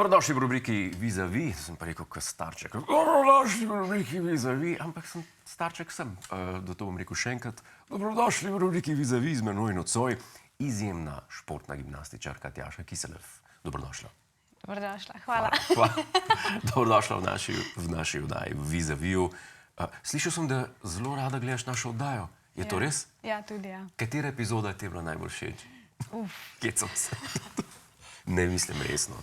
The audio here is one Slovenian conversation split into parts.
Dobrodošli v rubriki Vis-a-vis, sem pa rekel, kot starček. Dobrodošli v rubriki Vis-a-vis, ampak sem starček sem. Do to bom rekel še enkrat. Dobrodošli v rubriki Vis-a-vis z menoj nocoj. Izjemna športna gimnastičarka Tjaša Kiselev. Dobrodošla. Dobrodošla, hvala. Dobrodošla v naši oddaji Vis-a-viju. Slišal sem, da zelo rada gledaš našo oddajo. Je to res? Ja, tudi ja. Katera epizoda ti je bila najbolj všeč? Kecam se. Ne mislim resno.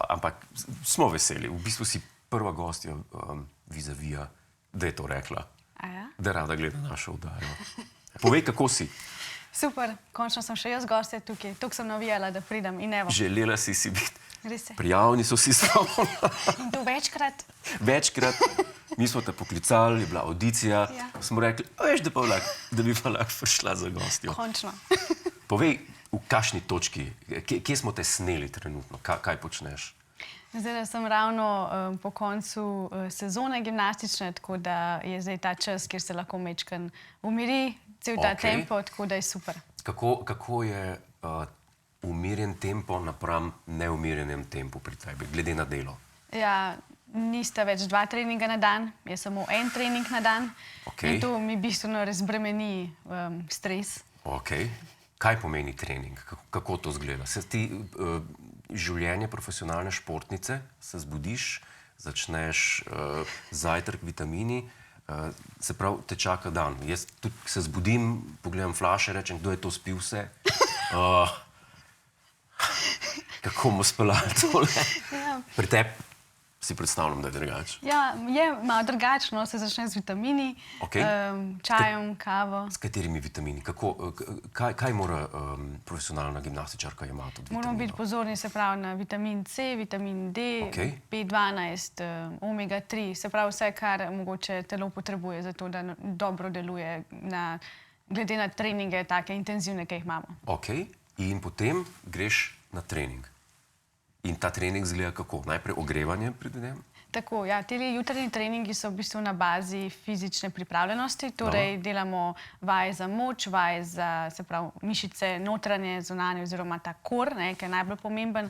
Ampak smo veseli. V bistvu si prva gostja Vis-a-vija, da je to rekla. Da rada gleda našo oddajo. Povej, kako si? Super, končno sem še jaz gostja tukaj. Tukaj sem navijala, da pridem in evo. Želela si biti. Res je. Prijavni so si samo. In to večkrat. Večkrat. Mi smo te poklicali, je bila audicija. Smo rekli, veš, da bi pa lahko prišla za gostjo. Končno. Povej, v kakšni točki, kje smo te sneli trenutno, kaj počneš? Zdaj sem ravno po koncu sezone gimnastične, tako da je zdaj ta čas, kjer se lahko mečkan umiri, cel ta tempo, tako da je super. Kako je umirjen tempo napram neumirjenem tempu pri tebi, glede na delo? Ja, nista več 2 treninga na dan, je samo 1 trening na dan. In to mi bistveno razbremeni stres. Kaj pomeni trening? Kako to zgleda? Se ti življenje profesionalne športnice, se zbudiš, začneš zajtrk, vitamini, se pravi, te čaka dan. Jaz tudi se zbudim, pogledam flaše, rečem, kdo je to spil vse? Kako bomo speljali tole? Pri tebi si predstavljam, da je drugače. Ja, je malo drugačno, se začne z vitamini, čajem, kavo. S katerimi vitamini? Kaj mora profesionalna gimnastičarka imati od vitaminov? Moramo biti pozorni, se pravi, na vitamin C, vitamin D, B12, omega-3, se pravi vse, kar mogoče telo potrebuje za to, da dobro deluje glede na treninge, take intenzivne, ki jih imamo. In potem greš na trening. In ta trening zgleda kako? Najprej ogrevanje predvidevam? Tako, ja. Teli jutranji treningi so v bistvu na bazi fizične pripravljenosti, torej delamo vaje za moč, vaje za, se pravi, mišice notranje, zunanje oziroma ta kor, ki je najbolj pomemben.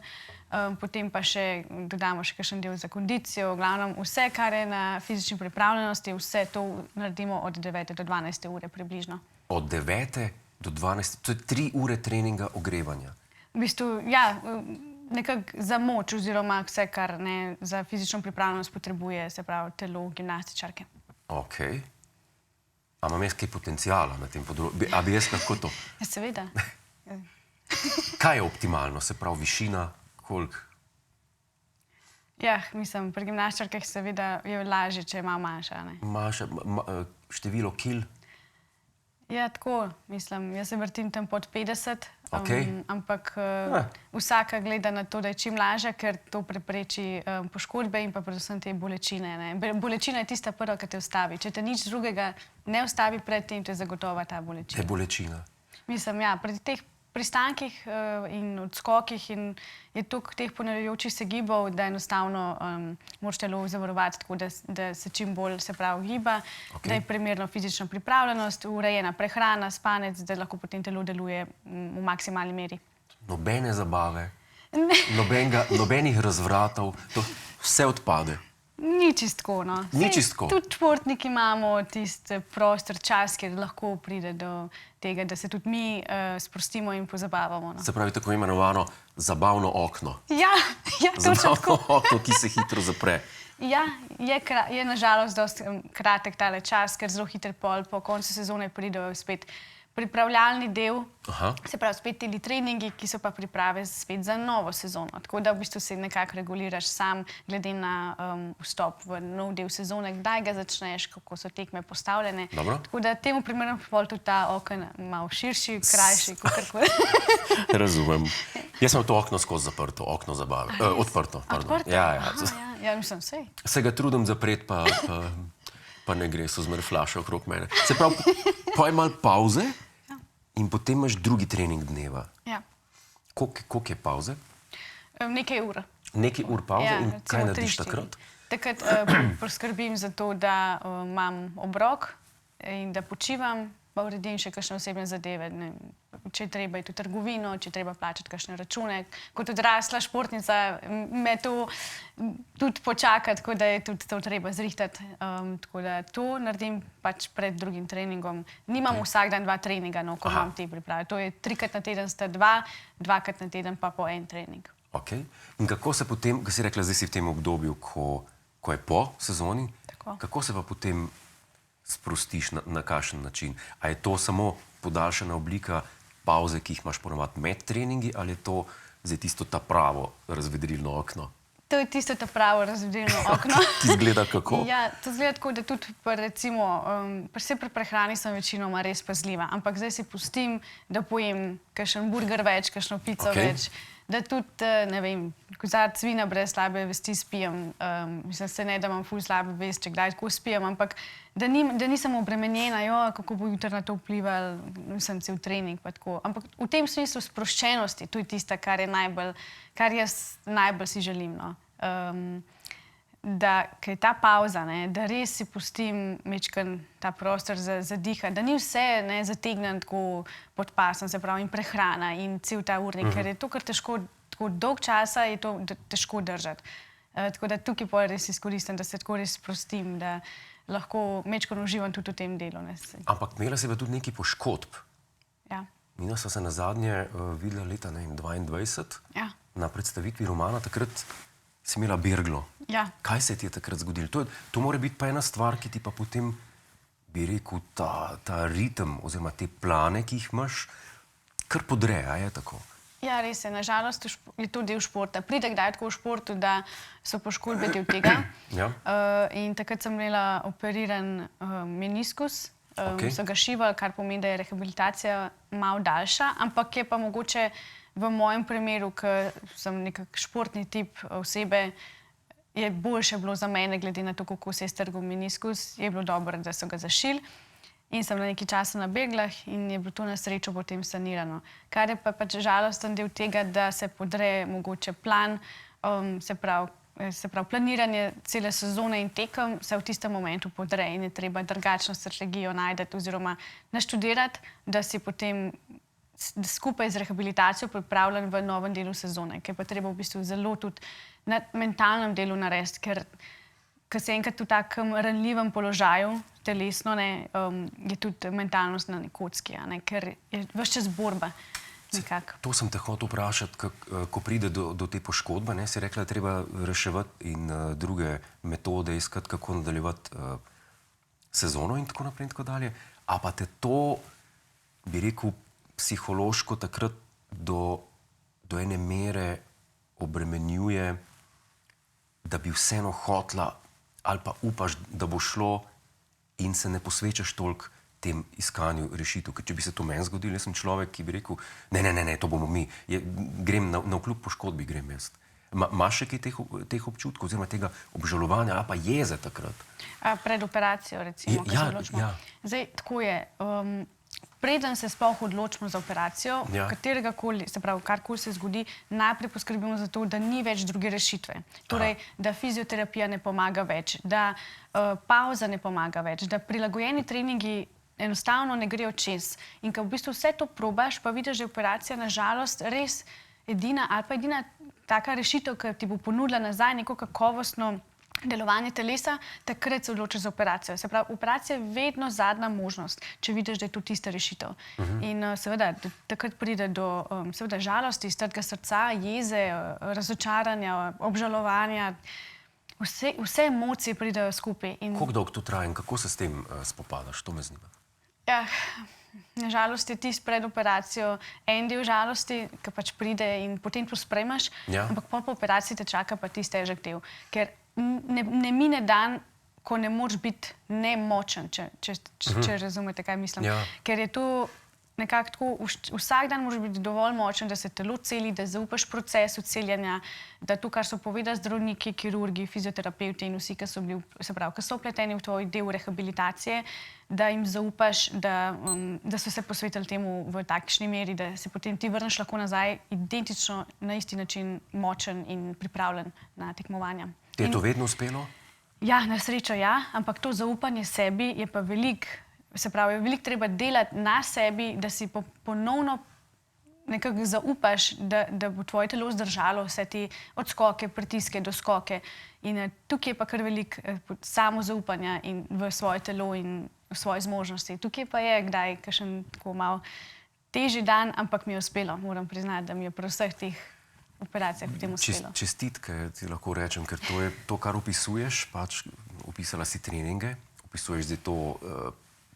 Potem pa še dodamo še kakšen del za kondicijo. V glavnem vse, kar je na fizični pripravljenosti, vse to naredimo od 9. do 12. ure približno. Od 9. do 12. To je 3 ure treninga ogrevanja? V bistvu, ja, nekako za moč oziroma vse, kar za fizično pripravljenost potrebuje, se pravi, telo gimnastičarke. A imam jaz kaj potencijala na tem področju? A bi jaz lahko to? Seveda. Kaj je optimalno? Se pravi, višina, koliko? Ja, mislim, pri gimnastičarkah seveda je lažje, če je malo manjša. Manjša, število kil? Ja, tako, mislim, jaz se vrtim tam pod 50, ampak vsaka gleda na to, da je čim lažja, ker to prepreči poškodbe in pa predvsem te bolečine. Bolečina je tista prva, ki te ustavi. Če te nič drugega ne ustavi pred tem, to je zagotovo ta bolečina. Te bolečina? Mislim, ja, pri teh pristankih in odskokih je toliko teh ponavljajočih se gibov, da enostavno moraš telo zavarovati tako, da se čim bolj, se pravi, giba, da je primerno fizična pripravljenost, urejena prehrana, spanec, da lahko potem telo deluje v maksimalni meri. Nobene zabave, nobenih razvratov, vse odpade. Ni čistko, no. Ni čistko. Tudi športniki imamo tisti prostor, čas, kjer lahko pride do tega, da se tudi mi sprostimo in pozabavamo. Se pravi, tako imenovano zabavno okno. Ja, točno tako. Zabavno okno, ki se hitro zapre. Ja, je nažalost dosti kratek tale čas, ker zelo hiter po koncu sezone pridejo spet pripravljalni del, se pravi spet teli treningi, ki so pa priprave spet za novo sezono. Tako da v bistvu se nekako reguliraš sam, glede na vstop v nov del sezone, kdaj ga začneš, kako so tekme postavljene. Tako da temu primerno pol tudi ta oken malo širši, krajši, kakorkoli. Razumem. Jaz sem to okno skozi zaprto, okno zabave. Odprto, pardon. Odprto? Ja, mislim, sej. Se ga trudim zapreti, pa ne gre, so zmer flaše okrog mene. Se pravi, poj malo pauze in potem imaš drugi trening dneva. Ja. Koliko je pauze? Nekaj ur. Nekaj ur pauze in kaj narediš takrat? Takrat poskrbim za to, da imam obrok in da počivam pa uredim še kakšne osebne zadeve. Če je treba iti v trgovino, če je treba plačati kakšne račune. Kot odrasla športnica me to tudi počaka, tako da je tudi to treba zrihtati. Tako da to naredim pač pred drugim treningom. Nimam vsak dan 2 treninga, no, ko imam te priprave. To je 3-krat na teden sta 2, 2-krat na teden pa po 1 trening. Okay. In kako se potem, ko si rekla, zdaj si v tem obdobju, ko je po sezoni, kako se pa potem sprostiš, na kakšen način? A je to samo podaljšana oblika pavze, ki jih imaš ponovadi med treningi, ali je to zdaj tisto ta pravo razvedrilno okno? To je tisto ta pravo razvedrilno okno. Ti izgleda kako? Ja, to izgleda tako, da tudi recimo, pri prehrani sem večinoma res pazljiva, ampak zdaj si pustim, da pojem kakšen burger več, kakšno pico več, da tudi, ne vem, kozarec vina brez slabe vesti spijem. Mislim, se ne, da imam ful slabe vesti, če kdaj tako spijem, ampak da nisem obremenjena, kako bo jutri na to vplival, nisem cel trening pa tako. Ampak v tem smislu sproščenosti, to je tista, kar jaz najbolj si želim, no. Da je ta pavza, da res si pustim mečken ta prostor za dihati, da ni vse zategnen tako pod pasom, se pravi in prehrana in cel ta urnik, ker je to kar težko, tako dolg časa je to težko držati. Tako da tukaj pa res izkoristim, da se tako res sprostim, da lahko mečken uživam tudi v tem delu. Ampak imela si pa tudi nekaj poškodb. Ja. Mina sva se nazadnje videla leta 2022 na predstavitvi romana, takrat si imela berglo. Ja. Kaj se ti je takrat zgodilo? To mora biti pa ena stvar, ki ti pa potem, bi rekel, ta ritem oziroma te plane, ki jih imaš, kar podre, a je tako? Ja, res je. Nažalost je to del športa. Pride kdaj tako v športu, da so poškodbe del tega. In takrat sem imela operiran meniskus, so ga šivali, kar pomeni, da je rehabilitacija malo daljša, ampak je pa mogoče v mojem primeru, ker sem nekak športni tip osebe, je boljše bilo za mene, glede na to, kako se je strgal meniskus, je bilo dobro, da so ga zašili. In sem na nekaj časa na beglah in je bilo to na srečo potem sanirano. Kar je pa pač žalosten del tega, da se podre mogoče plan, se pravi planiranje cele sezone in tekem se v tistem momentu podre in je treba drugačno strategijo najti oziroma naštudirati, da si potem skupaj z rehabilitacijo pripravljen v novem delu sezone, ker pa treba v bistvu zelo tudi na mentalnem delu narediti, ker se enkrat v takem ranljivem položaju, telesno, je tudi mentalnost na kocki, ker je ves čas borba. To sem te hotel vprašati, ko pride do te poškodbe, si rekla, da treba reševati in druge metode iskati, kako nadaljevati sezono in tako naprej in tako dalje. A pa te to, bi rekel, psihološko takrat do ene mere obremenjuje, da bi vseeno hotla ali pa upaš, da bo šlo in se ne posvečaš toliko tem iskanju rešitev. Ker če bi se to meni zgodilo, jaz sem človek, ki bi rekel, ne, to bomo mi, grem navkljub poškodbi, grem jaz. Imaš še kaj teh občutkov oziroma tega obžalovanja ali pa jeze takrat? Pred operacijo, recimo, ko se odločimo. Zdaj, tako je. Preden se sploh odločimo za operacijo, kateregakoli, se pravi, karkoli se zgodi, najprej poskrbimo za to, da ni več druge rešitve. Torej, da fizioterapija ne pomaga več, da pavza ne pomaga več, da prilagojeni treningi enostavno ne grejo čez. In ko v bistvu vse to probaš, pa vidiš, da je operacija na žalost res edina ali pa edina taka rešitev, ki ti bo ponudila nazaj neko kakovostno delovanje telesa, takrat se odločiš za operacijo. Se pravi, operacija je vedno zadnja možnost, če vidiš, da je to tista rešitev. In seveda, takrat pride do žalosti, strtega srca, jeze, razočaranja, obžalovanja. Vse emocije pridejo skupaj. Koliko dolgo to traja in kako se s tem spopadaš? To me zanima. Ja, na žalost je tisti pred operacijo en del žalosti, ki pač pride in potem to sprejmeš, ampak po operaciji te čaka pa tisti težek del. Ker ne mine dan, ko ne moreš biti nemočen, če razumete, kaj mislim. Ker je to nekako tako, vsak dan moraš biti dovolj močen, da se telo celi, da zaupaš procesu celjenja, da to, kar so povedali zdravniki, kirurgi, fizioterapevti in vsi, ki so vpleteni v tvoj del rehabilitacije, da jim zaupaš, da so se posvetili temu v takšni meri, da se potem ti vrneš lahko nazaj identično na isti način močen in pripravljen na tekmovanja. Ti je to vedno uspelo? Ja, na srečo ja, ampak to zaupanje sebi je pa se pravi, veliko treba delati na sebi, da si ponovno nekako zaupaš, da bo tvoje telo zdržalo vse te odskoke, pritiske, doskoke. In tukaj je pa kar veliko samozaupanja in v svoje telo in v svoje zmožnosti. Tukaj pa je kdaj kakšen tako malo težji dan, ampak mi je uspelo. Moram priznati, da mi je pri vseh teh operacijah potem uspelo. Čestitke ti lahko rečem, ker to je to, kar opisuješ. Pač opisala si treninge, opisuješ zdaj to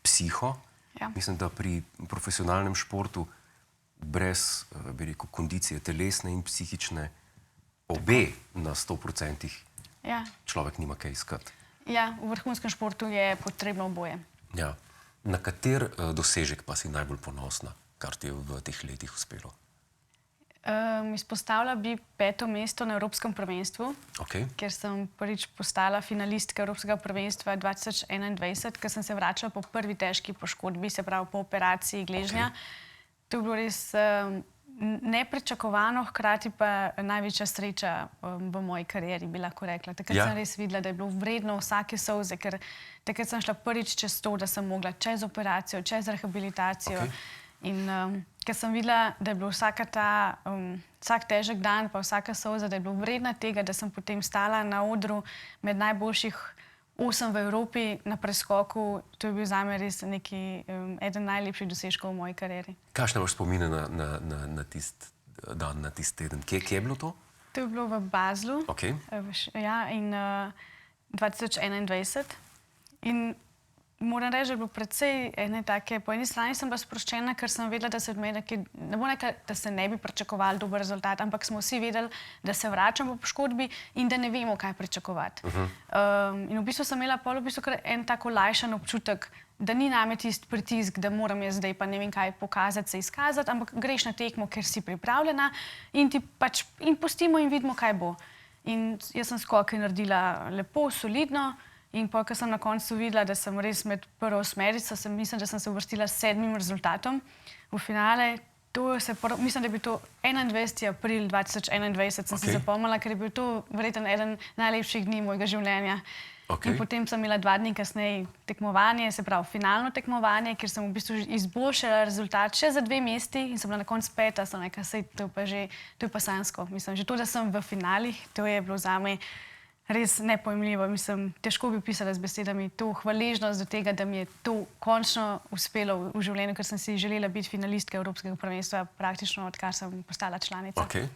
psiho. Ja. Mislim, da pri profesionalnem športu brez, bi rekel, kondicije telesne in psihične, obe na 100%, Ja. človek nima kaj iskati. Ja, v vrhunskem športu je potrebno oboje. Ja. Na kater dosežek pa si najbolj ponosna, kar ti je v teh letih uspelo? Izpostavila bi 5. mesto na Evropskem prvenstvu, Okay. ker sem prvič postala finalistka Evropskega prvenstva 2021, ker sem se vračala po prvi težki poškodbi, se pravi po operaciji gležnja. To je bilo res nepričakovano, hkrati pa največja sreča v moji karieri, bi lahko rekla. Takrat sem res videla, da je bilo vredno vsake solze, ker takrat sem šla prvič čez to, da sem mogla čez operacijo, čez rehabilitacijo. In ker sem videla, da je bilo vsak težek dan, pa vsaka solza, da je bilo vredna tega, da sem potem stala na odru med najboljših 8 v Evropi na preskoku, to je bil zame res eden najlepših dosežkov v moji karieri. Kakšne imaš spomine na tisti dan, na tisti teden? Kje je bilo to? To je bilo v Baslu, Okay. ja, in 2021. In moram reči, da je bilo precej ene take, po eni strani sem bila sproščena, ker sem vedela, da se od mene, ne bo nekaj, da se ne bi pričakovali dober rezultat, ampak smo vsi vedeli, da se vračam po poškodbi in da ne vemo, kaj pričakovati. In v bistvu sem imela pol v bistvu kar en tako lajšan občutek, da ni name tisti pritisk, da moram jaz zdaj pa ne vem kaj pokazati, se izkazati, ampak greš na tekmo, ker si pripravljena in ti pač in pustimo in vidimo, kaj bo. In jaz sem skoke naredila lepo, solidno. In pa, ko sem na koncu videla, da sem res med prvo osmerico, mislim, da sem se uvrstila s 7. rezultatom v finale. Mislim, da je bil to 21. april 2021, sem si zapomnila, ker je bil to verjetno eden najlepših dni mojega življenja. In potem sem imela 2 dni kasneje tekmovanje, se pravi finalno tekmovanje, kjer sem v bistvu izboljšala rezultat še za 2 mesti in sem bila na koncu 5. Sem rekla, sej, to je pa sanjsko. Mislim, že to, da sem v finalih, to je bilo zame res nepojmljivo. Mislim, težko bi pisala z besedami to hvaležnost do tega, da mi je to končno uspelo v življenju, ker sem si želela biti finalistka Evropskega prvenstva praktično odkar sem postala članica. Okay.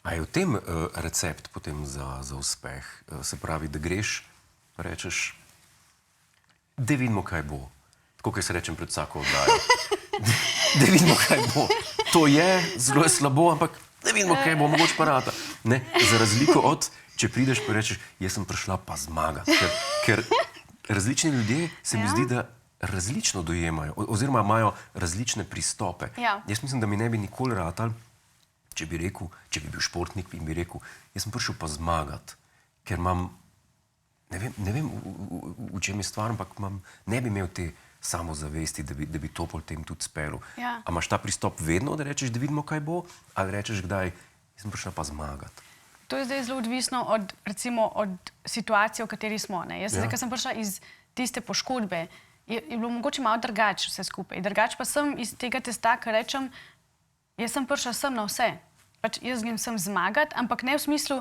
A je v tem recept potem za uspeh? Se pravi, da greš, rečeš, da vidimo, kaj bo. Tako, kot se rečem pred vsako oddajo. Da vidimo, kaj bo. To je zelo slabo, ampak da vidimo, kaj bo, mogoče pa rata. Ne, za razliko od če prideš pa rečeš, jaz sem prišla pa zmagati. Ker različni ljudje se mi zdi, da različno dojemajo oziroma imajo različne pristope. Ja. Jaz mislim, da mi ne bi nikoli ratal, če bi bil športnik in bi rekel, jaz sem prišel pa zmagati, ker imam, ne vem v čem je stvar, ampak ne bi imel te samozavesti, da bi to potem tudi spelo. Ja. A imaš ta pristop vedno, da rečeš, da vidimo, kaj bo, ali rečeš kdaj, jaz sem prišla pa zmagati? To je zdaj zelo odvisno od situacije, v kateri smo. Jaz, ko sem prišla iz tiste poškodbe, je bilo mogoče malo drugače vse skupaj. Drugače pa sem iz tega testa, ker rečem, jaz sem prišla sem na vse. Pač jaz grem sem zmagati, ampak ne v smislu,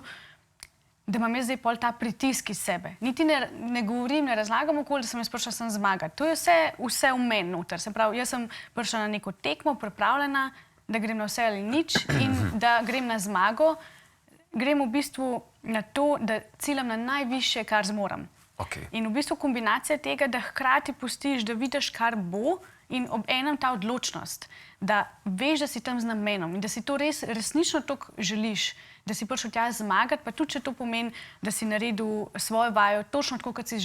da imam jaz zdaj pol ta pritisk iz sebe. Niti ne govorim, ne razlagam okoli, da sem jaz prišla sem zmagati. To je vse v meni noter. Se pravi, jaz sem prišla na neko tekmo, pripravljena, da grem na vse ali nič in da grem na zmago. Grem v bistvu na to, da ciljam na najvišje, kar zmorem. Okay. In v bistvu kombinacija tega, da hkrati pustiš, da vidiš, kar bo in ob enem ta odločnost, da veš, da si tam z namenom in da si to resnično toliko želiš, da si prišel tja zmagati, pa tudi, če to pomeni, da si naredil svojo vajo točno tako, kot si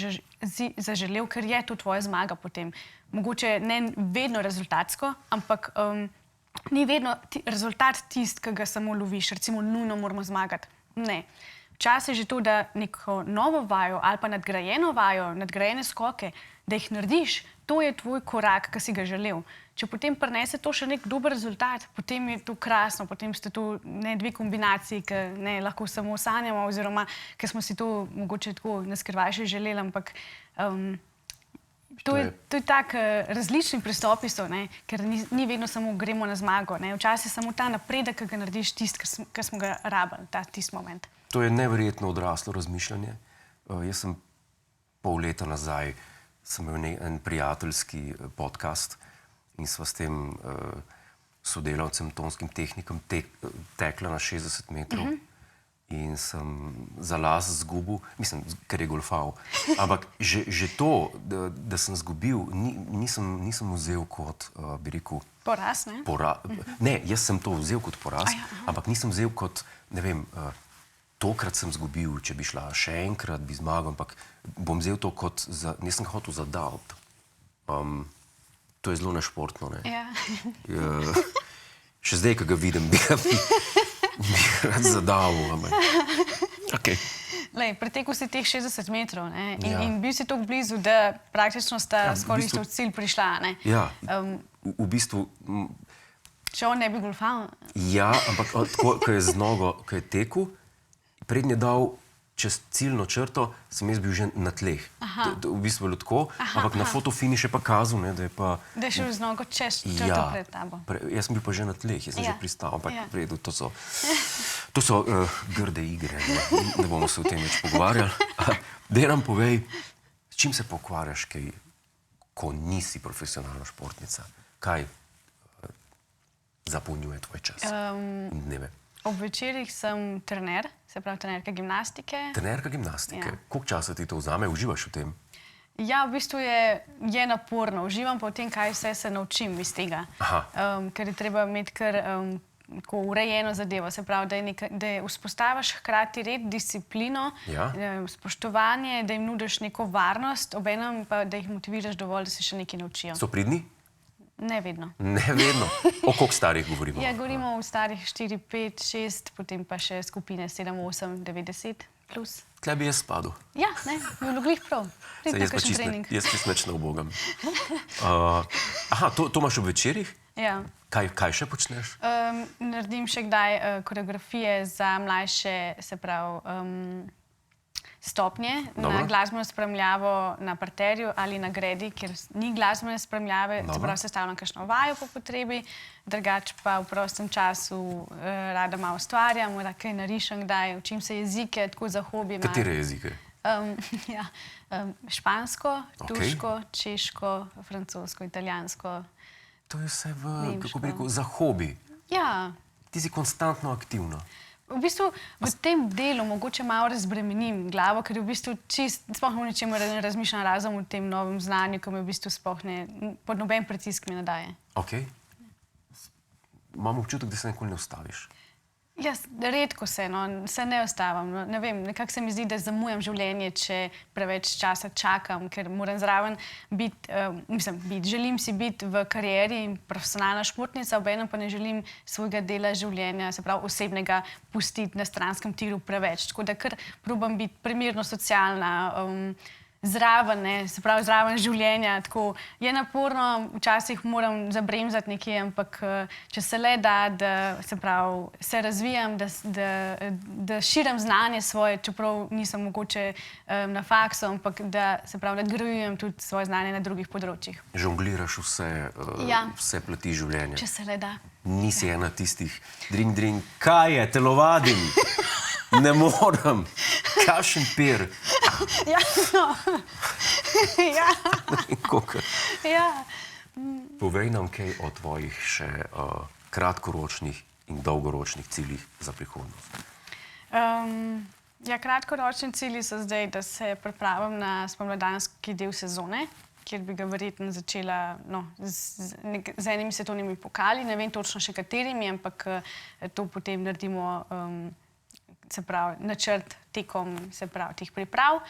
zaželel, ker je to tvoja zmaga potem. Mogoče ne vedno rezultatsko, ampak ni vedno rezultat tisti, ki ga samo loviš, recimo nujno moramo zmagati. Ne. Včasih je že to, da neko novo vajo ali pa nadgrajeno vajo, nadgrajene skoke, da jih narediš, to je tvoj korak, ki si ga želel. Če potem prinese to še nek dober rezultat, potem je to krasno, potem ste to ne 2 kombinaciji, ki ne lahko samo sanjamo oziroma, ker smo si to mogoče tako na skrivaj še želeli, ampak To je tak različni pristopi so, ne? Ker ni vedno samo gremo na zmago. Ne? Včasih je samo ta napredek, ki ga narediš tisti, ki smo ga rabili, tisti moment. To je neverjetno odraslo razmišljanje. Jaz sem pol leta nazaj imel en prijateljski podcast in sva s tem sodelavcem, tonskim tehnikom tekla na 60 metrov. In sem za las zgubil, mislim, ker je golfal. Ampak že to, da sem zgubil, nisem vzel kot, bi rekel... Poraz, ne? Ne, jaz sem to vzel kot poraz, ampak nisem vzel kot, ne vem, tokrat sem zgubil, če bi šla še enkrat, bi zmagal, ampak bom vzel to kot, nisem hotel zadaviti. To je zelo nešportno, ne? Ja. Še zdaj, ko ga vidim, bi rad zadavil. Okay. Pretekel si teh 60 metrov, ne? In bil si tako blizu, da praktično sta skoraj v cilj prišla, ne? Ja, v bistvu... Če on ne bi golfal? Ja, ampak tako, ko je z nogo, ko je tekel, prednje dal čez ciljno črto, sem jaz bil že na tleh. V bistvu bilo tako, ampak na fotofiniš je pa kazal, ne, da je pa... Da je šel z nogo čez črto pred tabo. Jaz sem bil pa že na tleh, jaz sem že pristal, ampak v redu, to so grde igre, ne bomo se o tem več pogovarjali. Daj nam povej, s čim se pokvarjaš, ko nisi profesionalna športnica? Kaj zapolnjuje tvoj čas in dneve? Ob večerih sem trener, se pravi trenerka gimnastike. Trenerka gimnastike. Koliko časa ti to vzame? Uživaš v tem? Ja, v bistvu je naporno. Uživam pa v tem, kaj vse se naučim iz tega. Ker je treba imeti kar urejeno zadevo. Se pravi, da vzpostaviš hkrati red, disciplino, spoštovanje, da jim nudiš neko varnost, obenem pa, da jih motiviraš dovolj, da se še nekaj naučijo. So pridni? Ne vedno. Ne vedno? O koliko starih govorimo? Ja, govorimo o starih 4, 5, 6, potem pa še skupine 7, 8, 90 plus. Tle bi jaz spadil. Ja, ne, bilo glih prav. Jaz čisto nič ne ubogam. Aha, to imaš ob večerih? Ja. Kaj še počneš? Naredim še kdaj koreografije za mlajše, se pravi, stopnje, na glasbeno spremljavo na parterju ali na gredi, kjer ni glasbene spremljave, se pravi, sestavljam kakšno vajo po potrebi, drugače pa v prostem času rada malo ustvarjam, kaj narišem kdaj, učim se jezike, tako za hobi. Katere jezike? Špansko, turško, češko, francosko, italijansko. To je vse kako bi rekel, za hobi? Ja. Ti si konstantno aktivna. V bistvu v tem delu mogoče malo razbremenim glavo, ker v bistvu sploh o ničemer ne razmišljam razen v tem novem znanju, ki me v bistvu sploh pod noben pritisk mi ne daje. Ok. Imam občutek, da se nikoli ne ustaviš. Ja, redko se ne ustavim. Ne vem, nekako se mi zdi, da zamujam življenje, če preveč časa čakam, ker moram zraven biti, želim si biti v karieri in profesionalna športnica, obenem pa ne želim svojega dela življenja, se pravi osebnega, pustiti na stranskem tiru preveč. Tako da kar probam biti primerno socialna, zraven, se pravi zraven življenja. Tako je naporno, včasih moram zabremzati nekje, ampak če se le da, da se pravi, se razvijam, da širim znanje svoje, čeprav nisem mogoče na faksu, ampak da se pravi, nadgrajujem tudi svoje znanje na drugih področjih. Žongliraš vse plati življenja. Če se le da. Nisi ena tistih dring, kaj je, telovadim, ne morem, kakšen pir. Ja, no. Ja. Ja. Povej nam kaj o tvojih še kratkoročnih in dolgoročnih ciljih za prihodnost. Ja, kratkoročni cilji so zdaj, da se pripravim na spomladanski del sezone, kjer bi ga verjetno začela z enimi svetovnimi pokali. Ne vem točno še katerimi, ampak to potem naredimo se pravi, načrt tekom teh priprav.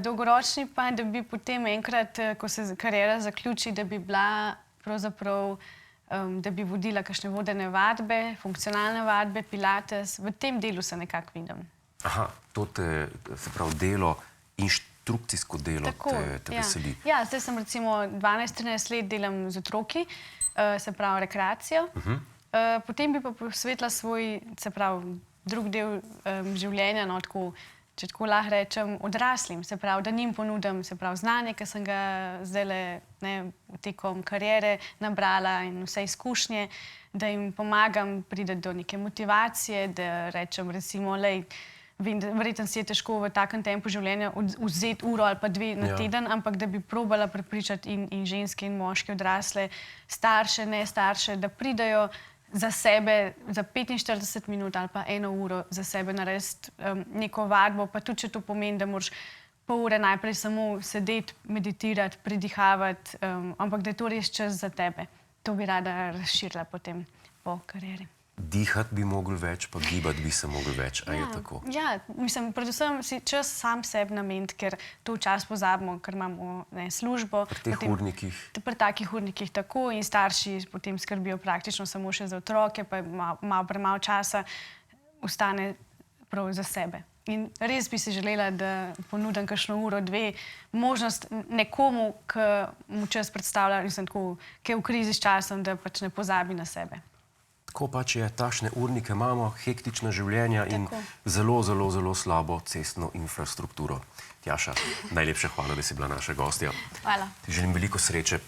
Dolgoročni pa, da bi potem enkrat, ko se kariera zaključi, da bi bila pravzaprav, da bi vodila kakšne vodene vadbe, funkcionalne vadbe, pilates. V tem delu se nekako vidim. Aha, to te, se pravi, delo, inštrukcijsko delo te veseli. Ja, zdaj sem recimo 12-13 let delam z otroki, se pravi rekreacijo. Potem bi pa posvetila svoj, se pravi, drug del življenja, tako če tako lahko rečem, odraslim, se pravi, da njim ponudim, se pravi, znanje, ki sem ga zdajle tekom kariere nabrala in vse izkušnje, da jim pomagam priti do neke motivacije, da rečem recimo, lej, vem, da verjetno si je težko v takem tempu življenja vzeti uro ali pa dve na teden, ampak da bi probala prepričati in ženske in moške odrasle, starše, ne starše, da pridajo za sebe za 45 minut ali pa 1 uro za sebe narediti neko vadbo, pa tudi če to pomeni, da moraš pol ure najprej samo sedeti, meditirati, pridihavati, ampak da je to res čas za tebe. To bi rada razširila potem po karieri. Dihati bi mogli več, pa gibati bi se mogli več, a je tako? Ja, mislim, predvsem si čas sam sebi nameniti, ker to včasih pozabimo, ker imamo službo. Pri teh urnikih? Pri takih urnikih tako in starši potem skrbijo praktično samo še za otroke, pa malo premalo časa ostane prav za sebe. In res bi si želela, da ponudim kakšno uro, dve, možnost nekomu, ki mu čas predstavlja, mislim, tako, ki je v krizi s časom, da pač ne pozabi na sebe. Tako pač je, takšne urnike imamo, hektična življenja in zelo, zelo, zelo slabo cestno infrastrukturo. Tjaša, najlepša hvala, da si bila naša gostja. Hvala. Želim veliko sreče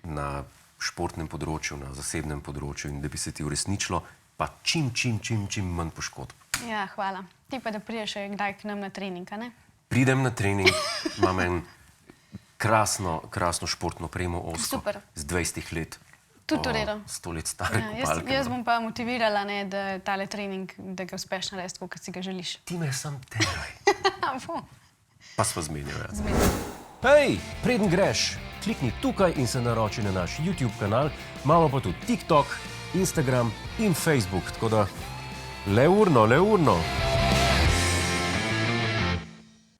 na športnem področju, na zasebnem področju in da bi se ti uresničilo, pa čim manj poškodb. Ja, hvala. Ti pa, da prideš še kdaj k nam na trening, a ne? Pridem na trening, imam en krasno športno opremo Osko z 20 let. Tudi v redu. 100 let stare kopalke. Jaz bom pa motivirala, da tale trening, da ga uspeš narediti, kot si ga želiš. Ti me sam teraj. Pa sva zmenjala. Hej, preden greš, klikni tukaj in se naroči na naš YouTube kanal, imamo pa tudi TikTok, Instagram in Facebook, tako da le urno.